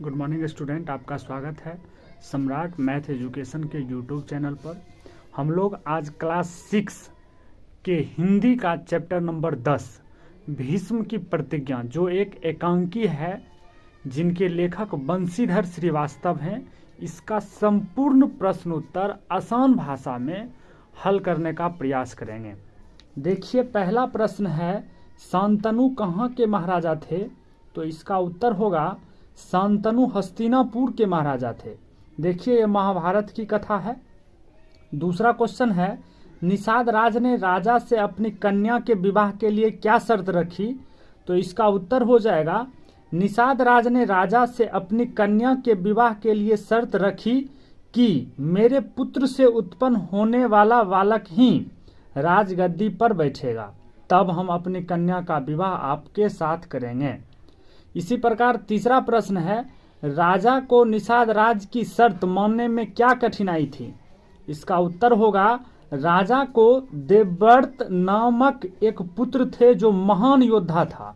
Good morning student, आपका स्वागत है सम्राट मैथ एजुकेशन के यूट्यूब चैनल पर। हम लोग आज क्लास 6 के हिंदी का चैप्टर नंबर 10 भीष्म की प्रतिज्ञा, जो एक एकांकी है जिनके लेखक बंशीधर श्रीवास्तव हैं, इसका संपूर्ण प्रश्न उत्तर आसान भाषा में हल करने का प्रयास करेंगे। देखिए, पहला प्रश्न है, शांतनु कहाँ के महाराजा थे? तो इसका उत्तर होगा शांतनु हस्तिनापुर के महाराजा थे। देखिए, यह महाभारत की कथा है। दूसरा क्वेश्चन है, निषाद राज ने राजा से अपनी कन्या के विवाह के लिए क्या शर्त रखी? तो इसका उत्तर हो जाएगा, निषाद राज ने राजा से अपनी कन्या के विवाह के लिए शर्त रखी कि मेरे पुत्र से उत्पन्न होने वाला बालक ही राजगद्दी पर बैठेगा, तब हम अपनी कन्या का विवाह आपके साथ करेंगे। इसी प्रकार तीसरा प्रश्न है, राजा को निषाद राज की शर्त मानने में क्या कठिनाई थी? इसका उत्तर होगा, राजा को देवव्रत नामक एक पुत्र थे जो महान योद्धा था।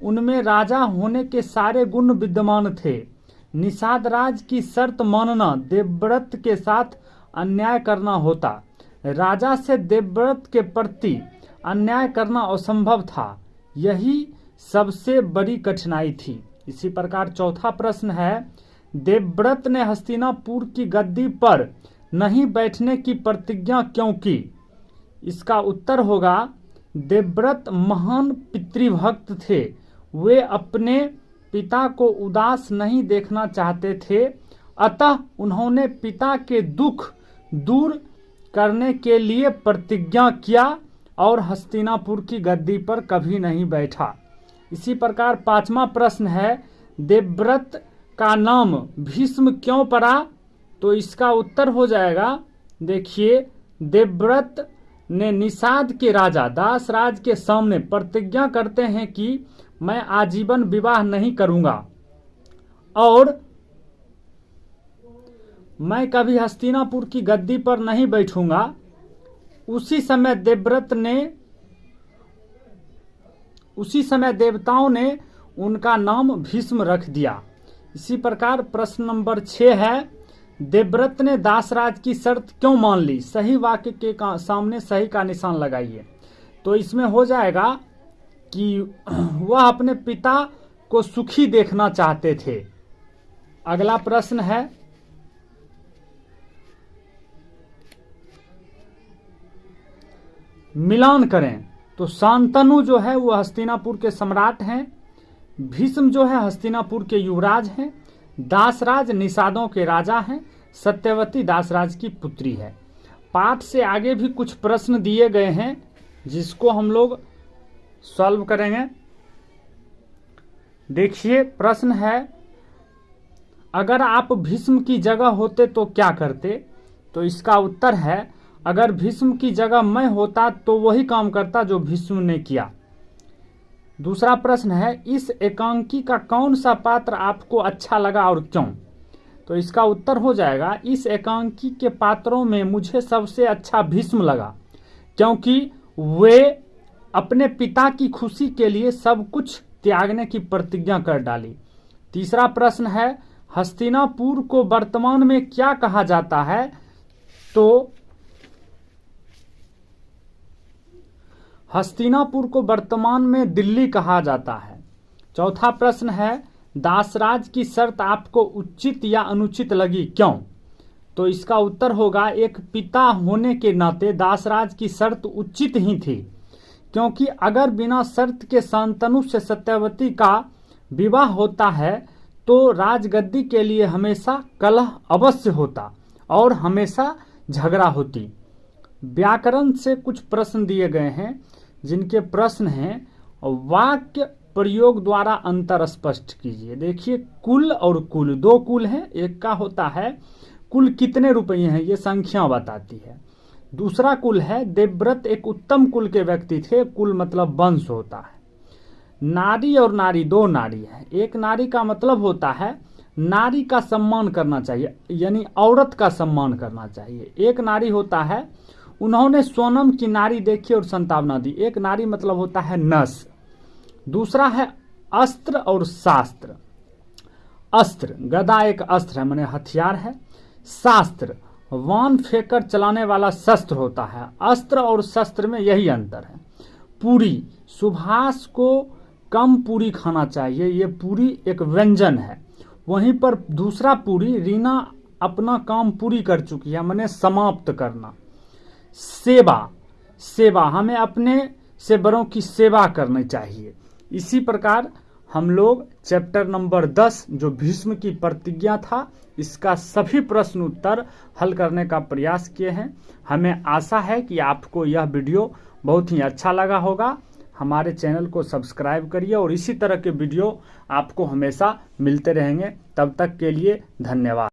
उनमें राजा होने के सारे गुण विद्यमान थे। निषाद राज की शर्त मानना देवव्रत के साथ अन्याय करना होता। राजा से देवव्रत के प्रति अन्याय करना असंभव था। यही सबसे बड़ी कठिनाई थी। इसी प्रकार चौथा प्रश्न है, देवव्रत ने हस्तिनापुर की गद्दी पर नहीं बैठने की प्रतिज्ञा क्यों की? इसका उत्तर होगा, देवव्रत महान पितृभक्त थे। वे अपने पिता को उदास नहीं देखना चाहते थे, अतः उन्होंने पिता के दुख दूर करने के लिए प्रतिज्ञा किया और हस्तिनापुर की गद्दी पर कभी नहीं बैठा। इसी प्रकार पांचवा प्रश्न है, देवव्रत का नाम भीष्म क्यों पड़ा? तो इसका उत्तर हो जाएगा, देखिए, देवव्रत ने निषाद के राजा दासराज के सामने प्रतिज्ञा करते हैं कि मैं आजीवन विवाह नहीं करूंगा और मैं कभी हस्तिनापुर की गद्दी पर नहीं बैठूंगा। उसी समय देवताओं ने उनका नाम भीष्म रख दिया। इसी प्रकार प्रश्न नंबर 6 है, देवव्रत ने दासराज की शर्त क्यों मान ली? सही वाक्य के सामने सही का निशान लगाइए। तो इसमें हो जाएगा कि वह अपने पिता को सुखी देखना चाहते थे। अगला प्रश्न है, मिलान करें। तो शांतनु जो है वो हस्तिनापुर के सम्राट हैं, भीष्म जो है हस्तिनापुर के युवराज हैं, दासराज निषादों के राजा हैं, सत्यवती दासराज की पुत्री है। पाठ से आगे भी कुछ प्रश्न दिए गए हैं जिसको हम लोग सॉल्व करेंगे। देखिए, प्रश्न है, अगर आप भीष्म की जगह होते तो क्या करते? तो इसका उत्तर है, अगर भीष्म की जगह मैं होता तो वही काम करता जो भीष्म ने किया। दूसरा प्रश्न है, इस एकांकी का कौन सा पात्र आपको अच्छा लगा और क्यों? तो इसका उत्तर हो जाएगा, इस एकांकी के पात्रों में मुझे सबसे अच्छा भीष्म लगा, क्योंकि वे अपने पिता की खुशी के लिए सब कुछ त्यागने की प्रतिज्ञा कर डाली। तीसरा प्रश्न है, हस्तिनापुर को वर्तमान में क्या कहा जाता है? तो हस्तिनापुर को वर्तमान में दिल्ली कहा जाता है। चौथा प्रश्न है, दासराज की शर्त आपको उचित या अनुचित लगी, क्यों? तो इसका उत्तर होगा, एक पिता होने के नाते दासराज की शर्त उचित ही थी, क्योंकि अगर बिना शर्त के शांतनु से सत्यवती का विवाह होता है तो राजगद्दी के लिए हमेशा कलह अवश्य होता और हमेशा झगड़ा होती। व्याकरण से कुछ प्रश्न दिए गए हैं जिनके प्रश्न हैं, वाक्य प्रयोग द्वारा अंतर स्पष्ट कीजिए। देखिए, कुल और कुल, दो कुल हैं। एक का होता है कुल कितने रुपये हैं, ये संख्या बताती है। दूसरा कुल है, देवव्रत एक उत्तम कुल के व्यक्ति थे। कुल मतलब वंश होता है। नारी और नारी, दो नारी है। एक नारी का मतलब होता है नारी का सम्मान करना चाहिए, यानी औरत का सम्मान करना चाहिए। एक नारी होता है, उन्होंने सोनम की नारी देखी और संतावना दी। एक नारी मतलब होता है नस। दूसरा है अस्त्र और शास्त्र। अस्त्र, गदा एक अस्त्र है माने हथियार है। शास्त्र, वान फेंककर चलाने वाला शस्त्र होता है। अस्त्र और शस्त्र में यही अंतर है। पूरी, सुभाष को कम पूरी खाना चाहिए, ये पूरी एक व्यंजन है। वहीं पर दूसरा पूरी, रीना अपना काम पूरी कर चुकी है माने समाप्त करना। सेवा, सेवा हमें अपने से बड़ों की सेवा करनी चाहिए। इसी प्रकार हम लोग चैप्टर नंबर 10 जो भीष्म की प्रतिज्ञा था, इसका सभी प्रश्न उत्तर हल करने का प्रयास किए हैं। हमें आशा है कि आपको यह वीडियो बहुत ही अच्छा लगा होगा। हमारे चैनल को सब्सक्राइब करिए और इसी तरह के वीडियो आपको हमेशा मिलते रहेंगे। तब तक के लिए धन्यवाद।